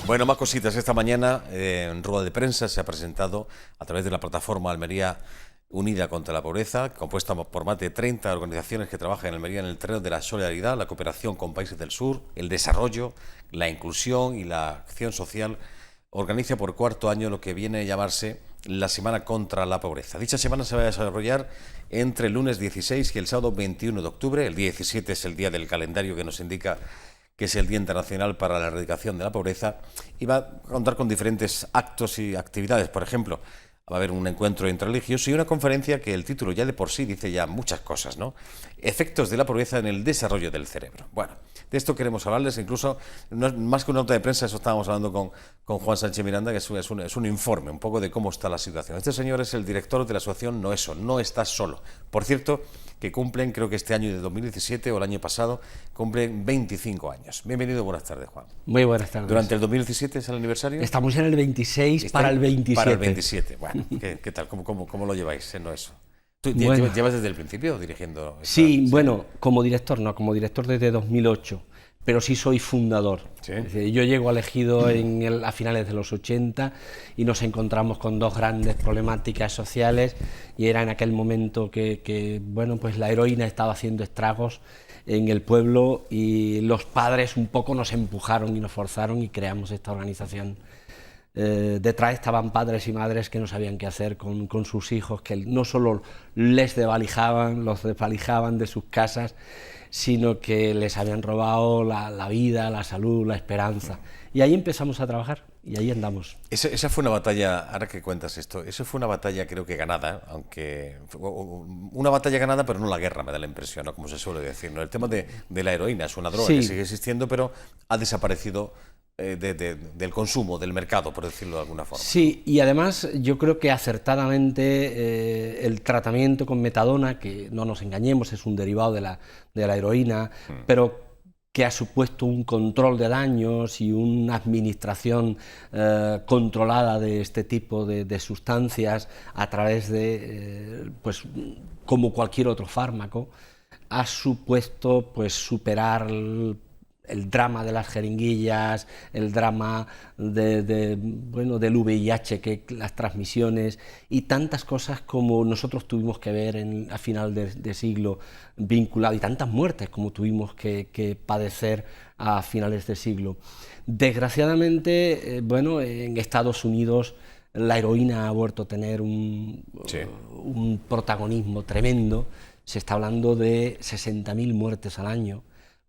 Bueno, más cositas. Esta mañana en rueda de prensa se ha presentado a través de la plataforma Almería Unida contra la Pobreza, compuesta por más de 30 organizaciones que trabajan en Almería en el terreno de la solidaridad, la cooperación con países del sur, el desarrollo, la inclusión y la acción social. Organiza por cuarto año lo que viene a llamarse la Semana contra la Pobreza. Dicha semana se va a desarrollar entre el lunes 16 y el sábado 21 de octubre. El día 17 es el día del calendario que nos indica que es el Día Internacional para la Erradicación de la Pobreza, y va a contar con diferentes actos y actividades. Por ejemplo, va a haber un encuentro interreligioso y una conferencia que el título ya de por sí dice ya muchas cosas, ¿no? Efectos de la pobreza en el desarrollo del cerebro. Bueno, de esto queremos hablarles, incluso, más que una nota de prensa, eso estábamos hablando con Juan Sánchez Miranda, que es un informe un poco de cómo está la situación. Este señor es el director de la asociación Noeso, no está solo. Por cierto, que cumplen, creo que este año de 2017 o el año pasado, cumplen 25 años. Bienvenido, buenas tardes, Juan. Muy buenas tardes. ¿Durante el 2017 es el aniversario? Estamos en el 26 para el 27. Para el 27, bueno, ¿qué tal? ¿Cómo lo lleváis en eso? ¿Tú llevas desde el principio dirigiendo? Sí, bueno, como director no, como director desde 2008, pero sí soy fundador. ¿Sí? Es decir, yo llego elegido a finales de los 80 y nos encontramos con dos grandes problemáticas sociales, y era en aquel momento que bueno, pues la heroína estaba haciendo estragos en el pueblo y los padres un poco nos empujaron y nos forzaron y creamos esta organización. Detrás estaban padres y madres que no sabían qué hacer con sus hijos, que no solo los desvalijaban de sus casas, sino que les habían robado la vida, la salud, la esperanza. Y ahí empezamos a trabajar y ahí andamos. Esa fue una batalla, ahora que cuentas esto, eso fue una batalla creo que ganada, aunque una batalla ganada pero no la guerra, me da la impresión, ¿no? Como se suele decir, ¿no? El tema de la heroína es una droga que sigue existiendo, pero ha desaparecido del consumo, del mercado, por decirlo de alguna forma. Sí, y además yo creo que acertadamente el tratamiento con metadona, que no nos engañemos, es un derivado de la heroína, pero que ha supuesto un control de daños y una administración controlada de este tipo de sustancias a través de, pues, como cualquier otro fármaco, ha supuesto pues superar el drama de las jeringuillas, el drama del VIH, que las transmisiones y tantas cosas como nosotros tuvimos que ver a final de siglo vinculado, y tantas muertes como tuvimos que padecer a finales de siglo. Desgraciadamente, bueno, en Estados Unidos la heroína ha vuelto a tener un protagonismo tremendo. Se está hablando de 60.000 muertes al año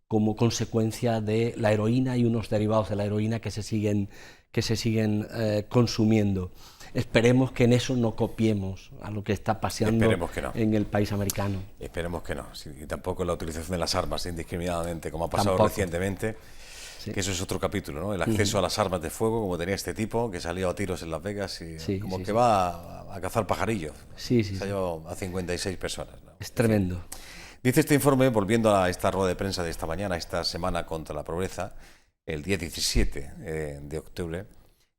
como consecuencia de la heroína y unos derivados de la heroína que se siguen consumiendo. Esperemos que en eso no copiemos a lo que está pasando en el país americano. Esperemos que no. Sí, y tampoco la utilización de las armas indiscriminadamente, como ha pasado recientemente, que eso es otro capítulo, ¿no? El acceso a las armas de fuego, como tenía este tipo, que salió a tiros en Las Vegas y va a cazar pajarillos. Salió a 56 personas, ¿no? Es tremendo. Dice este informe, volviendo a esta rueda de prensa de esta mañana, esta Semana contra la Pobreza, el día 17 de octubre,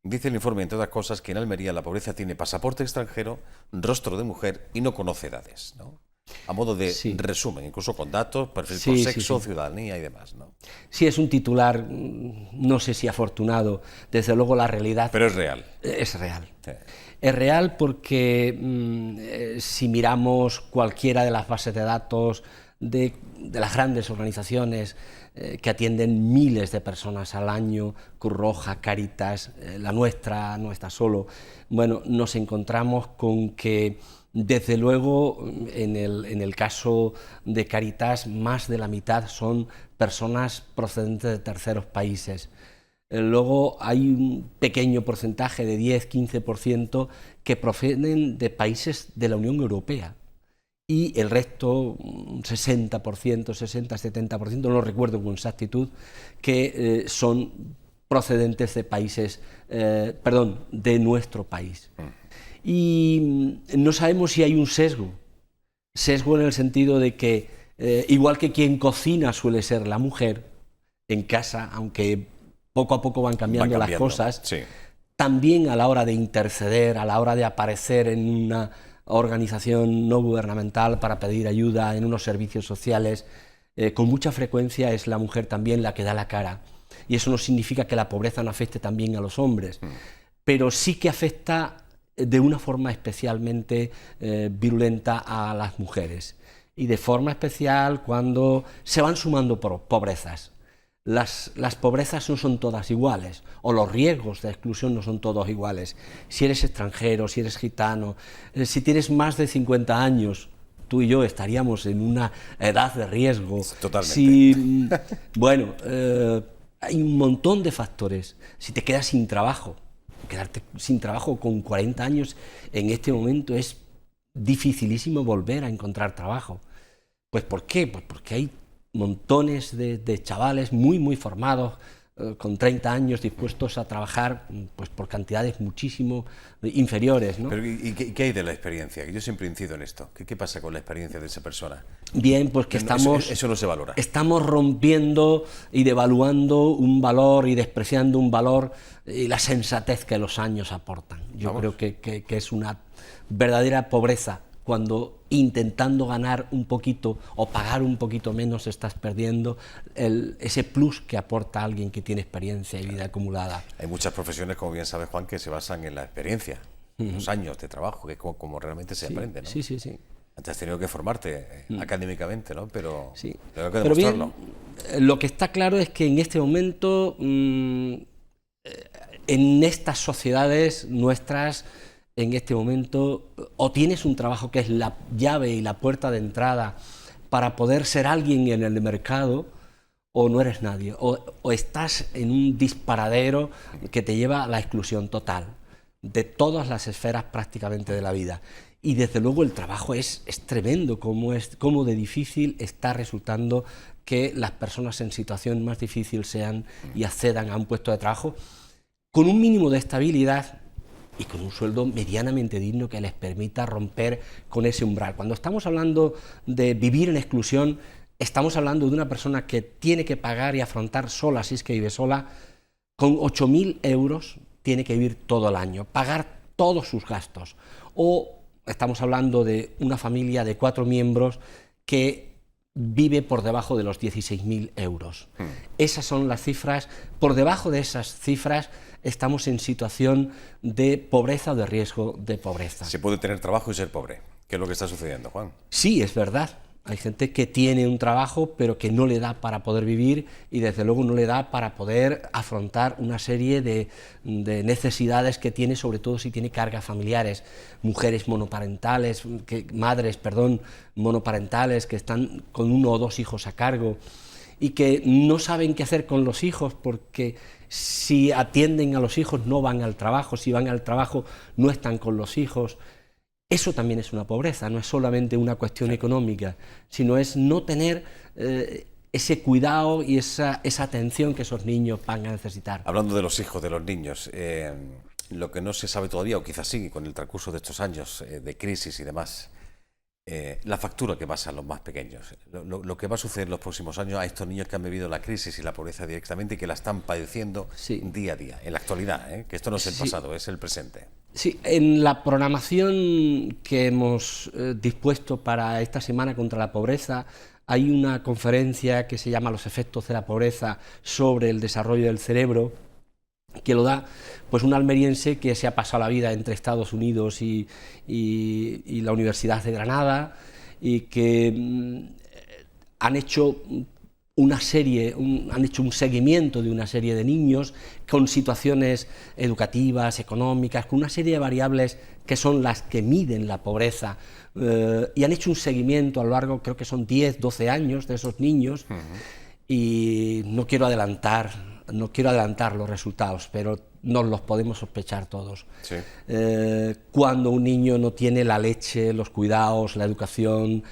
dice el informe, entre otras cosas, que en Almería la pobreza tiene pasaporte extranjero, rostro de mujer y no conoce edades, ¿no? A modo de resumen, incluso con datos, perfil por sexo, ciudadanía y demás, ¿no? Sí, es un titular, no sé si afortunado, desde luego la realidad... Pero es real. Es real. Sí. Es real porque si miramos cualquiera de las bases de datos de las grandes organizaciones que atienden miles de personas al año, Cruz Roja, Cáritas, la nuestra, no está solo, bueno, nos encontramos con que desde luego en el caso de Cáritas más de la mitad son personas procedentes de terceros países. Luego hay un pequeño porcentaje de 10-15% que proceden de países de la Unión Europea, y el resto, un 60%, 60-70%, no lo recuerdo con exactitud, que son procedentes de países, de nuestro país. Y no sabemos si hay un sesgo en el sentido de que, igual que quien cocina suele ser la mujer en casa, aunque poco a poco van cambiando las cosas, también a la hora de interceder, a la hora de aparecer en una organización no gubernamental para pedir ayuda, en unos servicios sociales, con mucha frecuencia es la mujer también la que da la cara. y eso no significa que la pobreza no afecte también a los hombres, pero sí que afecta de una forma especialmente virulenta a las mujeres, y de forma especial cuando se van sumando pobrezas. Las pobrezas no son todas iguales, o los riesgos de exclusión no son todos iguales. Si eres extranjero, si eres gitano, si tienes más de 50 años, tú y yo estaríamos en una edad de riesgo. Totalmente. Bueno, hay un montón de factores. Si te quedas sin trabajo, quedarte sin trabajo con 40 años en este momento es dificilísimo volver a encontrar trabajo. Pues ¿por qué? Pues porque hay montones de chavales muy formados, con 30 años dispuestos a trabajar pues por cantidades muchísimo inferiores, ¿no? Pero ¿y qué hay de la experiencia? Yo siempre incido en esto. ¿Qué pasa con la experiencia de esa persona? Bien, pues que eso no se valora. Estamos rompiendo y devaluando un valor y despreciando un valor y la sensatez que los años aportan. Yo creo que es una verdadera pobreza cuando intentando ganar un poquito o pagar un poquito menos estás perdiendo ese plus que aporta alguien que tiene experiencia y vida acumulada. Hay muchas profesiones, como bien sabe Juan, que se basan en la experiencia, los años de trabajo, que es como realmente se aprende, ¿no? Sí. Antes has tenido que formarte académicamente, ¿no? Pero sí. tengo que demostrarlo. Pero bien, lo que está claro es que en este momento, en estas sociedades nuestras, en este momento, o tienes un trabajo que es la llave y la puerta de entrada para poder ser alguien en el mercado, o no eres nadie, o estás en un disparadero que te lleva a la exclusión total de todas las esferas prácticamente de la vida. Y desde luego el trabajo es tremendo, cómo de difícil está resultando que las personas en situación más difícil sean y accedan a un puesto de trabajo con un mínimo de estabilidad y con un sueldo medianamente digno que les permita romper con ese umbral. Cuando estamos hablando de vivir en exclusión, estamos hablando de una persona que tiene que pagar y afrontar sola, si es que vive sola, con 8.000 euros tiene que vivir todo el año, pagar todos sus gastos. O estamos hablando de una familia de 4 miembros que vive por debajo de los 16.000 euros. Esas son las cifras. Por debajo de esas cifras estamos en situación de pobreza o de riesgo de pobreza. Se puede tener trabajo y ser pobre. ¿Qué es lo que está sucediendo, Juan? Sí, es verdad. Hay gente que tiene un trabajo pero que no le da para poder vivir y desde luego no le da para poder afrontar una serie de necesidades que tiene, sobre todo si tiene cargas familiares, mujeres monoparentales, madres monoparentales que están con 1 o 2 hijos a cargo y que no saben qué hacer con los hijos porque si atienden a los hijos no van al trabajo, si van al trabajo no están con los hijos. Eso también es una pobreza, no es solamente una cuestión económica, sino es no tener ese cuidado y esa atención que esos niños van a necesitar. Hablando de los hijos, de los niños, lo que no se sabe todavía, o quizás sí, con el transcurso de estos años de crisis y demás, la factura que pasan los más pequeños, lo que va a suceder en los próximos años a estos niños que han vivido la crisis y la pobreza directamente y que la están padeciendo día a día, en la actualidad, que esto no es el pasado, es el presente. Sí, en la programación que hemos dispuesto para esta semana contra la pobreza hay una conferencia que se llama Los efectos de la pobreza sobre el desarrollo del cerebro, que lo da pues un almeriense que se ha pasado la vida entre Estados Unidos y la Universidad de Granada y que han hecho un seguimiento de una serie de niños con situaciones educativas, económicas, con una serie de variables que son las que miden la pobreza y han hecho un seguimiento a lo largo, creo que son 10, 12 años de esos niños y no quiero adelantar los resultados, pero nos los podemos sospechar todos. Sí. Cuando un niño no tiene la leche, los cuidados, la educación,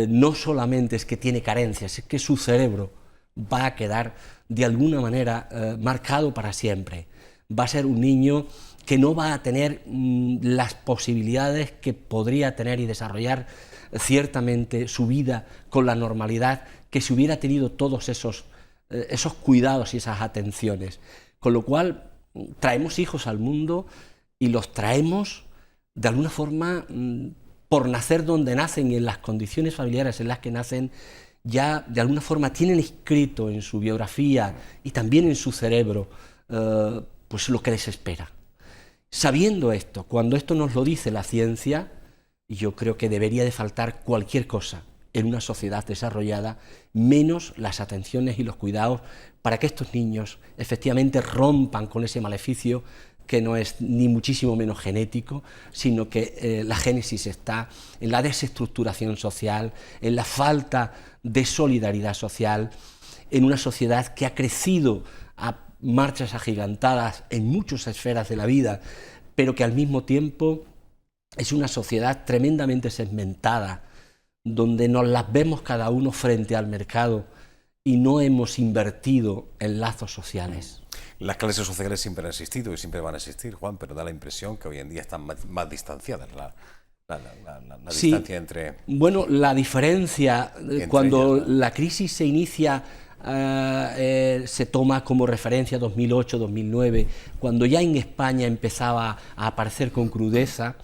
no solamente es que tiene carencias, es que su cerebro va a quedar de alguna manera marcado para siempre. Va a ser un niño que no va a tener las posibilidades que podría tener y desarrollar ciertamente su vida con la normalidad que si hubiera tenido todos esos cuidados y esas atenciones. Con lo cual traemos hijos al mundo y los traemos de alguna forma por nacer donde nacen y en las condiciones familiares en las que nacen, ya de alguna forma tienen escrito en su biografía y también en su cerebro pues lo que les espera. Sabiendo esto, cuando esto nos lo dice la ciencia, yo creo que debería de faltar cualquier cosa en una sociedad desarrollada, menos las atenciones y los cuidados para que estos niños efectivamente rompan con ese maleficio que no es ni muchísimo menos genético, sino que la génesis está en la desestructuración social, en la falta de solidaridad social, en una sociedad que ha crecido a marchas agigantadas en muchas esferas de la vida, pero que al mismo tiempo es una sociedad tremendamente segmentada, donde nos las vemos cada uno frente al mercado y no hemos invertido en lazos sociales. Las clases sociales siempre han existido y siempre van a existir, Juan, pero da la impresión que hoy en día están más distanciadas. La sí, distancia entre... Bueno, la diferencia, cuando ellas, ¿no? La crisis se inicia, se toma como referencia 2008-2009, cuando ya en España empezaba a aparecer con crudeza.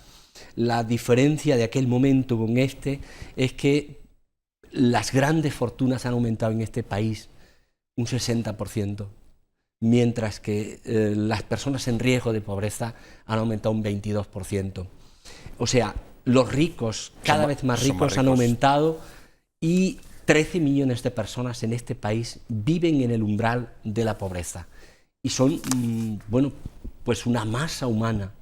La diferencia de aquel momento con este es que las grandes fortunas han aumentado en este país un 60%, mientras que las personas en riesgo de pobreza han aumentado un 22%. O sea, los ricos, cada vez más ricos, han aumentado, y 13 millones de personas en este país viven en el umbral de la pobreza. Y son, bueno, pues una masa humana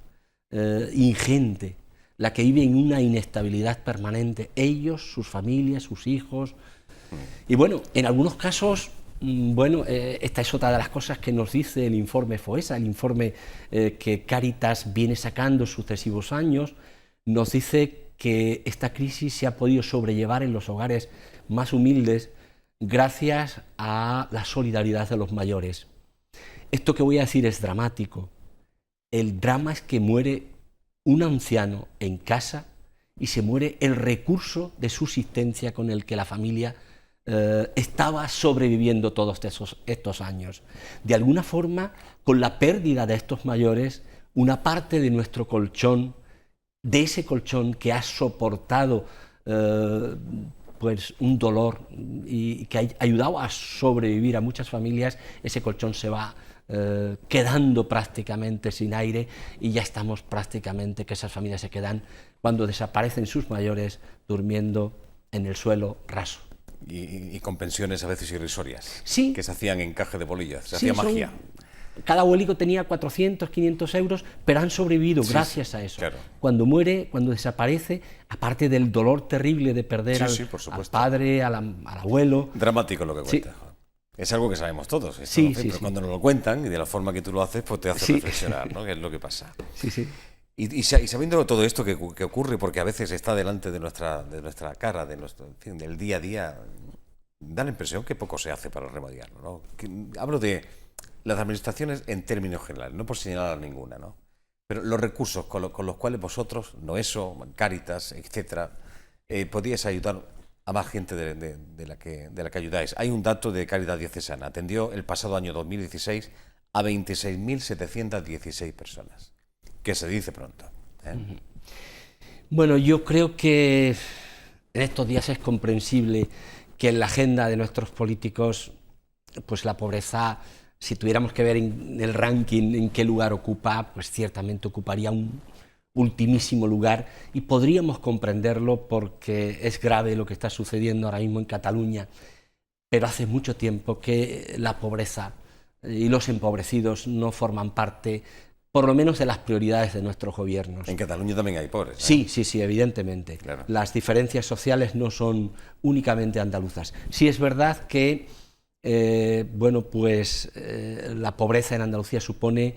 ingente, la que vive en una inestabilidad permanente, ellos, sus familias, sus hijos. Y bueno, en algunos casos, bueno, esta es otra de las cosas que nos dice el informe FOESA, el informe que Cáritas viene sacando en sucesivos años, nos dice que esta crisis se ha podido sobrellevar en los hogares más humildes gracias a la solidaridad de los mayores. Esto que voy a decir es dramático. El drama es que muere un anciano en casa y se muere el recurso de subsistencia con el que la familia estaba sobreviviendo todos estos años. De alguna forma, con la pérdida de estos mayores, una parte de nuestro colchón, de ese colchón que ha soportado pues un dolor y que ha ayudado a sobrevivir a muchas familias, ese colchón se va quedando prácticamente sin aire, y ya estamos prácticamente que esas familias se quedan, cuando desaparecen sus mayores, durmiendo en el suelo raso. Y con pensiones a veces irrisorias, sí, que se hacían en caja de bolillas, se hacía magia. Cada abuelico tenía 400, 500 euros, pero han sobrevivido gracias a eso. Claro. Cuando muere, cuando desaparece, aparte del dolor terrible de perder al padre, al abuelo... Dramático lo que cuenta. Es algo que sabemos todos, esto, pero cuando nos lo cuentan y de la forma que tú lo haces, pues te hace reflexionar, ¿no? ¿Qué es lo que pasa? Y sabiendo todo esto que ocurre, porque a veces está delante de nuestra cara, de nuestro, en fin, del día a día, da la impresión que poco se hace para remediarlo, ¿no? Hablo de las administraciones en términos generales, no por señalar a ninguna, ¿no? Pero los recursos con los cuales vosotros, Noeso, Cáritas, etcétera, podíais ayudar a más gente de la que ayudáis. Hay un dato de Cáritas Diocesana. Atendió el pasado año 2016 a 26.716 personas. Que se dice pronto. Bueno, yo creo que en estos días es comprensible que en la agenda de nuestros políticos, pues la pobreza, si tuviéramos que ver en el ranking en qué lugar ocupa, pues ciertamente ocuparía un ultimísimo lugar, y podríamos comprenderlo porque es grave lo que está sucediendo ahora mismo en Cataluña, pero hace mucho tiempo que la pobreza y los empobrecidos no forman parte, por lo menos, de las prioridades de nuestros gobiernos. En Cataluña también hay pobres, ¿eh? Sí, evidentemente. Claro. Las diferencias sociales no son únicamente andaluzas. Sí es verdad que bueno, pues la pobreza en Andalucía supone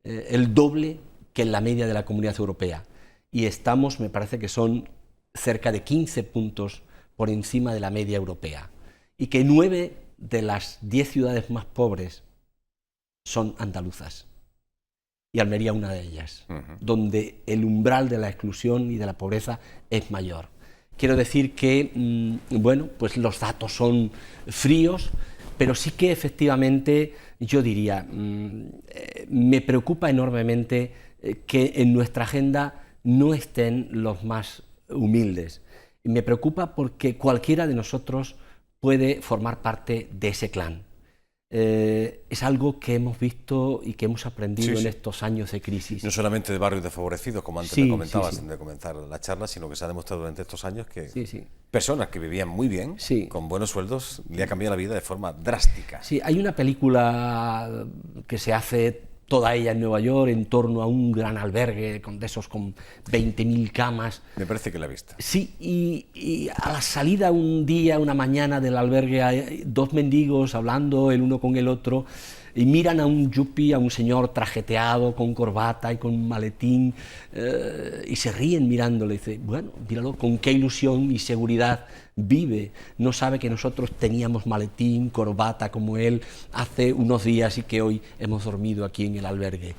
el doble que en la media de la Comunidad Europea, y estamos, me parece que son cerca de 15 puntos por encima de la media europea, y que 9 de las 10 ciudades más pobres son andaluzas, y Almería una de ellas, donde el umbral de la exclusión y de la pobreza es mayor. Quiero decir que, bueno, pues los datos son fríos, pero sí que efectivamente, yo diría, me preocupa enormemente que en nuestra agenda no estén los más humildes. Y me preocupa porque cualquiera de nosotros puede formar parte de ese clan. Es algo que hemos visto y que hemos aprendido en estos años de crisis. No solamente de barrios desfavorecidos, como antes me comentabas antes de comenzar la charla, sino que se ha demostrado durante estos años que personas que vivían muy bien, con buenos sueldos, le ha cambiado la vida de forma drástica. Sí, hay una película que se hace toda ella en Nueva York, en torno a un gran albergue de esos con 20.000 camas. Me parece que la he visto. Sí, y a la salida un día, una mañana del albergue, hay dos mendigos hablando el uno con el otro y miran a un yuppie, a un señor trajeteado, con corbata y con un maletín, y se ríen mirándole. Y dice, bueno, míralo, con qué ilusión y seguridad vive. No sabe que nosotros teníamos maletín, corbata como él hace unos días y que hoy hemos dormido aquí en el albergue.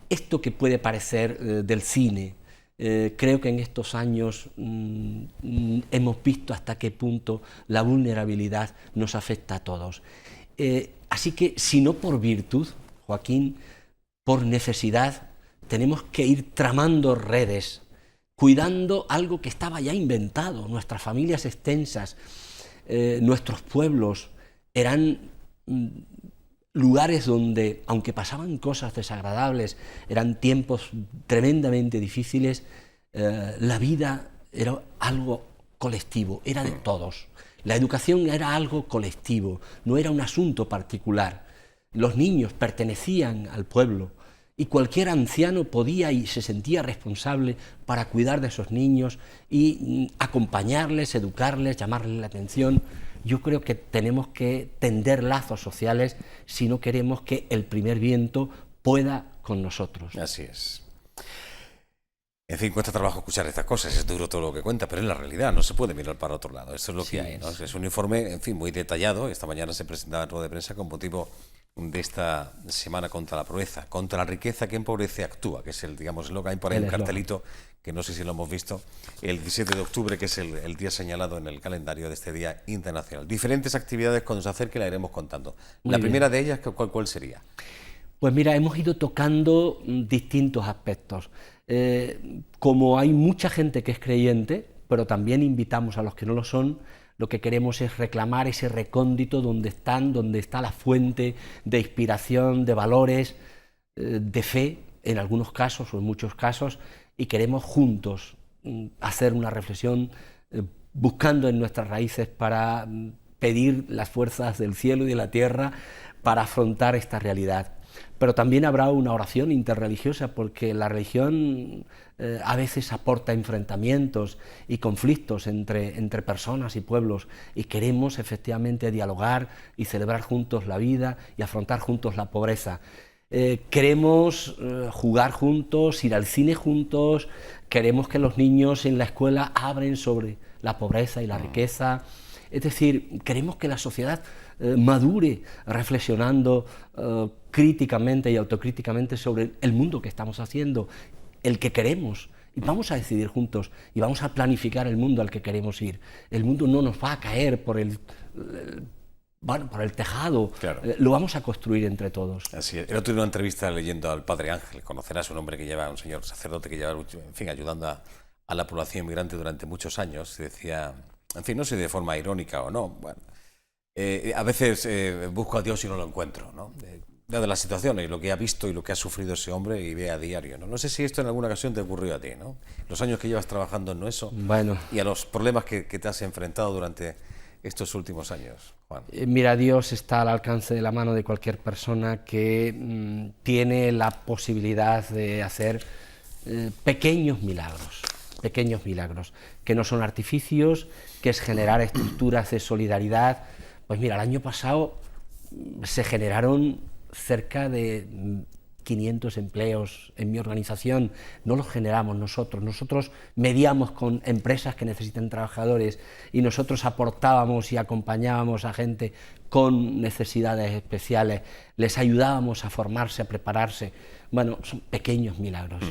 Esto que puede parecer del cine, creo que en estos años hemos visto hasta qué punto la vulnerabilidad nos afecta a todos. Así que, si no por virtud, Joaquín, por necesidad, tenemos que ir tramando redes, cuidando algo que estaba ya inventado. Nuestras familias extensas, nuestros pueblos, eran lugares donde, aunque pasaban cosas desagradables, eran tiempos tremendamente difíciles, la vida era algo colectivo, era de todos. La educación era algo colectivo, no era un asunto particular. Los niños pertenecían al pueblo y cualquier anciano podía y se sentía responsable para cuidar de esos niños y acompañarles, educarles, llamarles la atención. Yo creo que tenemos que tender lazos sociales si no queremos que el primer viento pueda con nosotros. Así es. En fin, cuesta trabajo escuchar estas cosas, es duro todo lo que cuenta, pero es la realidad, no se puede mirar para otro lado, eso es lo que hay, ¿no? Es un informe, en fin, muy detallado. Esta mañana se presentaba en rueda de prensa con motivo de esta semana contra la pobreza, contra la riqueza que empobrece actúa, que es el, digamos, lo que hay por ahí un cartelito que no sé si lo hemos visto, el 17 de octubre, que es el día señalado en el calendario de este Día Internacional. Diferentes actividades cuando se acerque la iremos contando. La primera de ellas, ¿cuál sería? Pues mira, hemos ido tocando distintos aspectos. Como hay mucha gente que es creyente, pero también invitamos a los que no lo son, lo que queremos es reclamar ese recóndito donde está la fuente de inspiración, de valores, de fe, en algunos casos o en muchos casos, y queremos juntos hacer una reflexión buscando en nuestras raíces para pedir las fuerzas del cielo y de la tierra para afrontar esta realidad. Pero también habrá una oración interreligiosa, porque la religión a veces aporta enfrentamientos y conflictos entre personas y pueblos, y queremos efectivamente dialogar y celebrar juntos la vida y afrontar juntos la pobreza. Queremos jugar juntos, ir al cine juntos, queremos que los niños en la escuela hablen sobre la pobreza y la riqueza. Es decir, queremos que la sociedad madure reflexionando críticamente y autocríticamente sobre el mundo que estamos haciendo, el que queremos. Y vamos a decidir juntos y vamos a planificar el mundo al que queremos ir. El mundo no nos va a caer por el tejado, claro. Lo vamos a construir entre todos. Así es. El otro día una entrevista leyendo al Padre Ángel, conocerás un hombre que lleva, un señor sacerdote que lleva, en fin, ayudando a la población inmigrante durante muchos años, y decía, en fin, no sé de forma irónica o no, bueno, a veces busco a Dios y no lo encuentro, ¿no? Dada la situación y lo que ha visto y lo que ha sufrido ese hombre y ve a diario, ¿no? No sé si esto en alguna ocasión te ocurrió a ti, ¿no? Los años que llevas trabajando en eso, bueno, y a los problemas que te has enfrentado durante estos últimos años, Juan. Mira, Dios está al alcance de la mano de cualquier persona que tiene la posibilidad de hacer pequeños milagros, que no son artificios, que es generar estructuras de solidaridad. Pues mira, el año pasado se generaron cerca de 500 empleos en mi organización. No los generamos nosotros mediamos con empresas que necesitan trabajadores y nosotros aportábamos y acompañábamos a gente con necesidades especiales, les ayudábamos a formarse, a prepararse. Bueno, son pequeños milagros.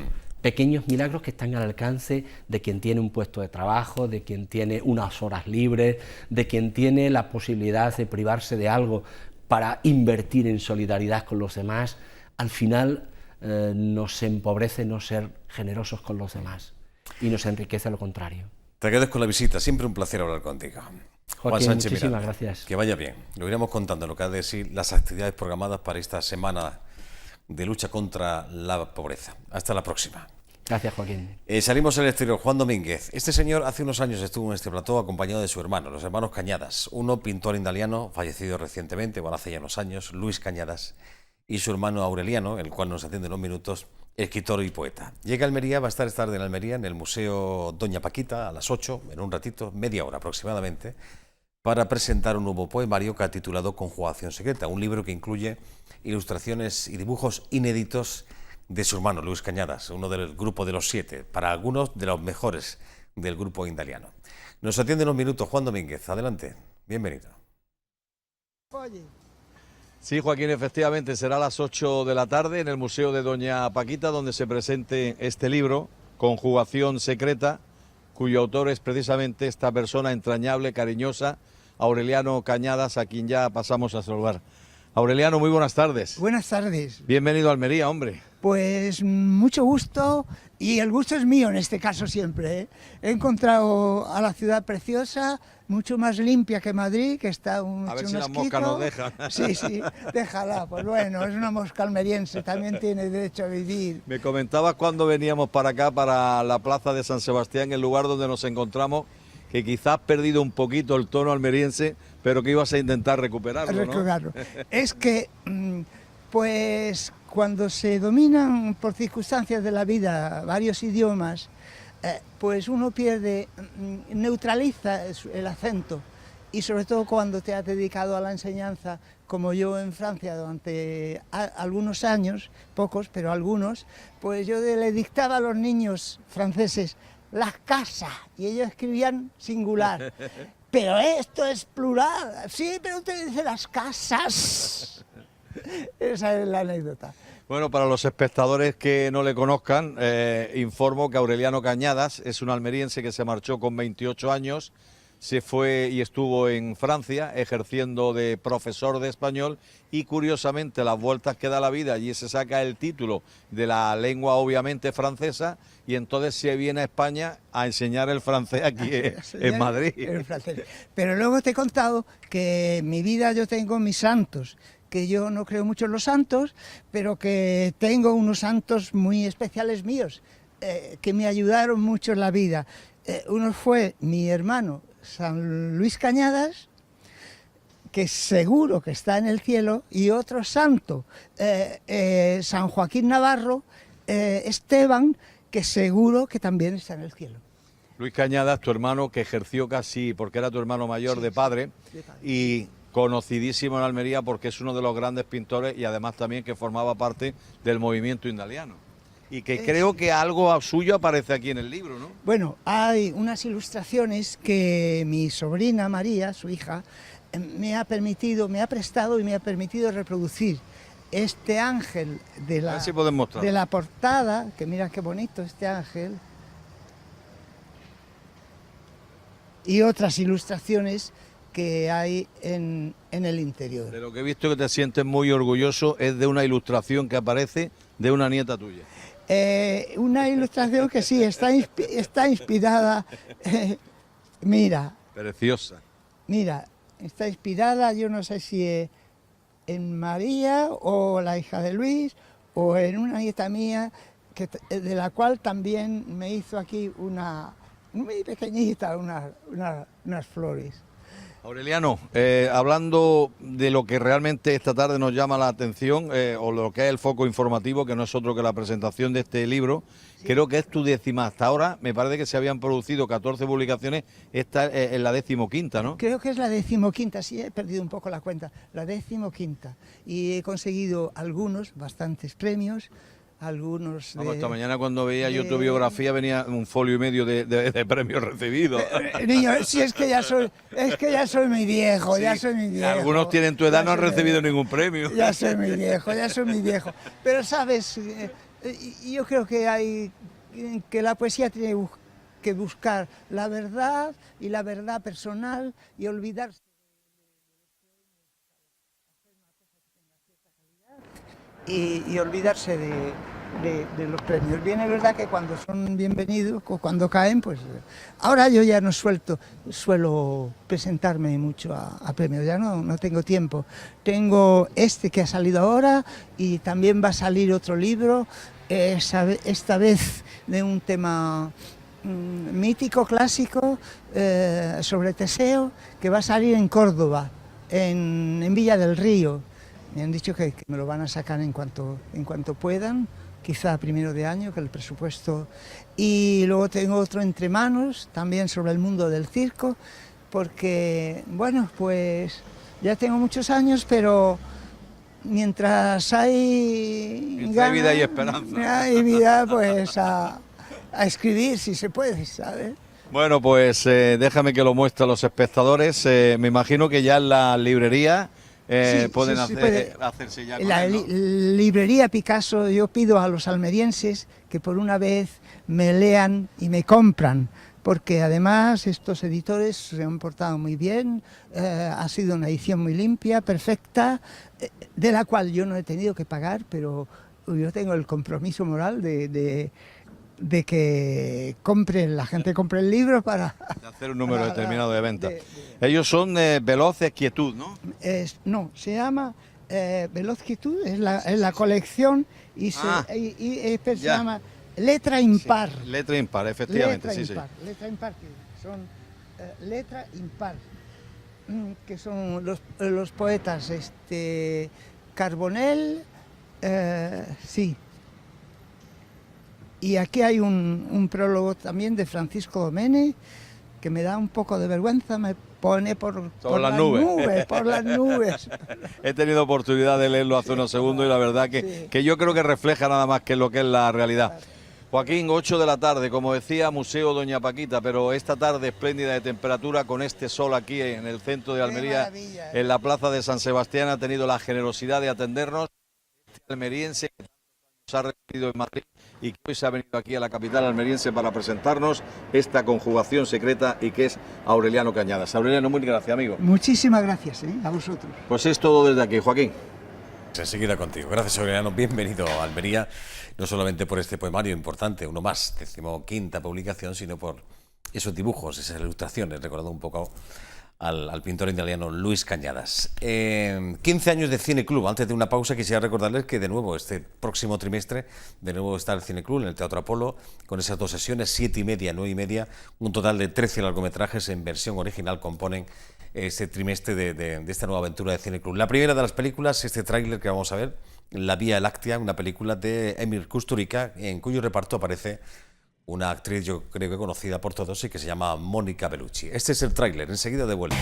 Pequeños milagros que están al alcance de quien tiene un puesto de trabajo, de quien tiene unas horas libres, de quien tiene la posibilidad de privarse de algo para invertir en solidaridad con los demás. Al final nos empobrece no ser generosos con los demás y nos enriquece lo contrario. Te agradezco la visita, siempre un placer hablar contigo. Juan Joaquín, Sánchez muchísimas Miranda, gracias. que vaya bien. Lo iremos contando lo que ha de decir las actividades programadas para esta semana de lucha contra la pobreza. Hasta la próxima. Gracias, Joaquín. Salimos al exterior. Juan Domínguez. Este señor hace unos años estuvo en este plató acompañado de su hermano, los hermanos Cañadas. Uno, pintor indaliano, fallecido recientemente, bueno, hace ya unos años, Luis Cañadas, y su hermano Aureliano, el cual nos atiende en unos minutos, escritor y poeta. Llega a Almería, va a estar esta tarde en Almería, en el Museo Doña Paquita, a las 8, en un ratito, media hora aproximadamente, para presentar un nuevo poemario que ha titulado Conjugación Secreta, un libro que incluye ilustraciones y dibujos inéditos de su hermano Luis Cañadas, uno del grupo de los 7, para algunos de los mejores del grupo indaliano. Nos atiende en unos minutos Juan Domínguez. Adelante, bienvenido. Sí, Joaquín, efectivamente será a las 8 de la tarde en el Museo de Doña Paquita, donde se presente este libro, Conjugación Secreta, cuyo autor es precisamente esta persona entrañable, cariñosa, Aureliano Cañadas, a quien ya pasamos a saludar. Aureliano, muy buenas tardes. Buenas tardes. Bienvenido a Almería, hombre. Pues mucho gusto, y el gusto es mío en este caso siempre, ¿eh? He encontrado a la ciudad preciosa, mucho más limpia que Madrid, que está un A ver si un las asquito. moscas nos dejan. Sí, déjala, pues bueno, es una mosca almeriense, también tiene derecho a vivir. Me comentabas cuando veníamos para acá, para la plaza de San Sebastián, el lugar donde nos encontramos, que quizás has perdido un poquito el tono almeriense, pero que ibas a intentar recuperarlo, ¿no? Es que, pues, cuando se dominan por circunstancias de la vida varios idiomas, pues uno pierde, neutraliza el acento, y sobre todo cuando te has dedicado a la enseñanza, como yo en Francia durante algunos años, pocos, pero algunos, pues yo le dictaba a los niños franceses las casas, y ellos escribían singular. Pero esto es plural. Sí, pero usted dice las casas. Esa es la anécdota. Bueno, para los espectadores que no le conozcan, informo que Aureliano Cañadas es un almeriense que se marchó con 28 años, se fue y estuvo en Francia ejerciendo de profesor de español, y curiosamente las vueltas que da la vida, allí se saca el título de la lengua obviamente francesa, y entonces se viene a España a enseñar el francés aquí en Madrid. Pero luego te he contado que en mi vida yo tengo mis santos, que yo no creo mucho en los santos, pero que tengo unos santos muy especiales míos, que me ayudaron mucho en la vida. Uno fue mi hermano San Luis Cañadas, que seguro que está en el cielo, y otro santo, San Joaquín Navarro, Esteban, que seguro que también está en el cielo. Luis Cañadas, tu hermano, que ejerció casi, porque era tu hermano mayor, Sí, de padre, de padre. Y conocidísimo en Almería porque es uno de los grandes pintores, y además también que formaba parte del movimiento indaliano. Y que creo que algo suyo aparece aquí en el libro, ¿no? Bueno, hay unas ilustraciones que mi sobrina María, su hija, me ha prestado y me ha permitido reproducir. Este ángel de A ver si puedes mostrar. de la portada, que mira qué bonito este ángel, y otras ilustraciones que hay en el interior. De lo que he visto que te sientes muy orgulloso es de una ilustración que aparece de una nieta tuya. Una ilustración que sí, está inspirada, mira, Preciosa. está inspirada, yo no sé si en María o la hija de Luis, o en una nieta mía, de la cual también me hizo aquí una muy pequeñita, unas flores. Aureliano, hablando de lo que realmente esta tarde nos llama la atención, o lo que es el foco informativo, que no es otro que la presentación de este libro, sí. Creo que es tu 10ª. Hasta ahora me parece que se habían producido 14 publicaciones, esta es la 15ª, ¿no? Creo que es la 15ª, sí, he perdido un poco la cuenta, la 15ª. Y he conseguido bastantes premios. Algunos Vamos, esta mañana cuando veía yo tu biografía venía un folio y medio de premios recibidos. Niño, sí, es que ya soy muy viejo, sí, ya soy muy viejo. Algunos tienen tu edad, no han recibido ningún premio. Ya soy muy viejo. Pero sabes, yo creo que la poesía tiene que buscar la verdad y la verdad personal, y olvidarse y olvidarse de los premios. Bien, es verdad que cuando son bienvenidos o cuando caen, pues ahora yo ya no suelo presentarme mucho a premios, ya no tengo tiempo. Tengo este que ha salido ahora y también va a salir otro libro, esta vez de un tema mítico, clásico, sobre Teseo, que va a salir en Córdoba, en Villa del Río. Me han dicho que me lo van a sacar en cuanto puedan, quizá a primero de año, que el presupuesto... Y luego tengo otro entre manos, también sobre el mundo del circo, porque, bueno, pues ya tengo muchos años, pero mientras hay vida y esperanza. Hay vida, pues a escribir, si se puede, ¿sabes? Bueno, pues déjame que lo muestre a los espectadores. Me imagino que ya en la librería pueden hacerse ya con la él, ¿no? librería Picasso. Yo pido a los almerienses que por una vez me lean y me compran, porque además estos editores se han portado muy bien, ha sido una edición muy limpia, perfecta, de la cual yo no he tenido que pagar, pero yo tengo el compromiso moral de que la gente compre el libro para... De hacer un número determinado de ventas. Ellos son Veloces Quietud, ¿no? No, se llama Veloz Quietud, es la colección y se llama Letra Impar. Sí, letra impar, efectivamente, Letra impar, que son letra impar, que son los poetas Carbonell, sí. Y aquí hay un prólogo también de Francisco Domene, que me da un poco de vergüenza, me pone por las nubes. He tenido oportunidad de leerlo hace unos segundos y la verdad que yo creo que refleja nada más que lo que es la realidad. Joaquín, 8 de la tarde, como decía, Museo Doña Paquita, pero esta tarde espléndida de temperatura con este sol aquí en el centro de Almería, en la plaza de San Sebastián, ha tenido la generosidad de atendernos, almeriense que nos ha recibido en Madrid y que hoy se ha venido aquí a la capital almeriense para presentarnos esta conjugación secreta y que es Aureliano Cañadas. Aureliano, muy gracias, amigo. Muchísimas gracias, a vosotros. Pues es todo desde aquí, Joaquín. Enseguida contigo. Gracias, Aureliano. Bienvenido a Almería, no solamente por este poemario importante, uno más, 15ª publicación, sino por esos dibujos, esas ilustraciones, recordando un poco al pintor italiano Luis Cañadas. 15 años de Cine Club. Antes de una pausa quisiera recordarles que de nuevo este próximo trimestre de nuevo está el Cine Club en el Teatro Apolo con esas 2 sesiones, 7:30, 9:30, un total de 13 largometrajes en versión original componen este trimestre de esta nueva aventura de Cine Club. La primera de las películas, este tráiler que vamos a ver, La Vía Láctea, una película de Emir Kusturica, en cuyo reparto aparece una actriz yo creo que conocida por todos y que se llama Mónica Bellucci. Este es el tráiler, enseguida de vuelta.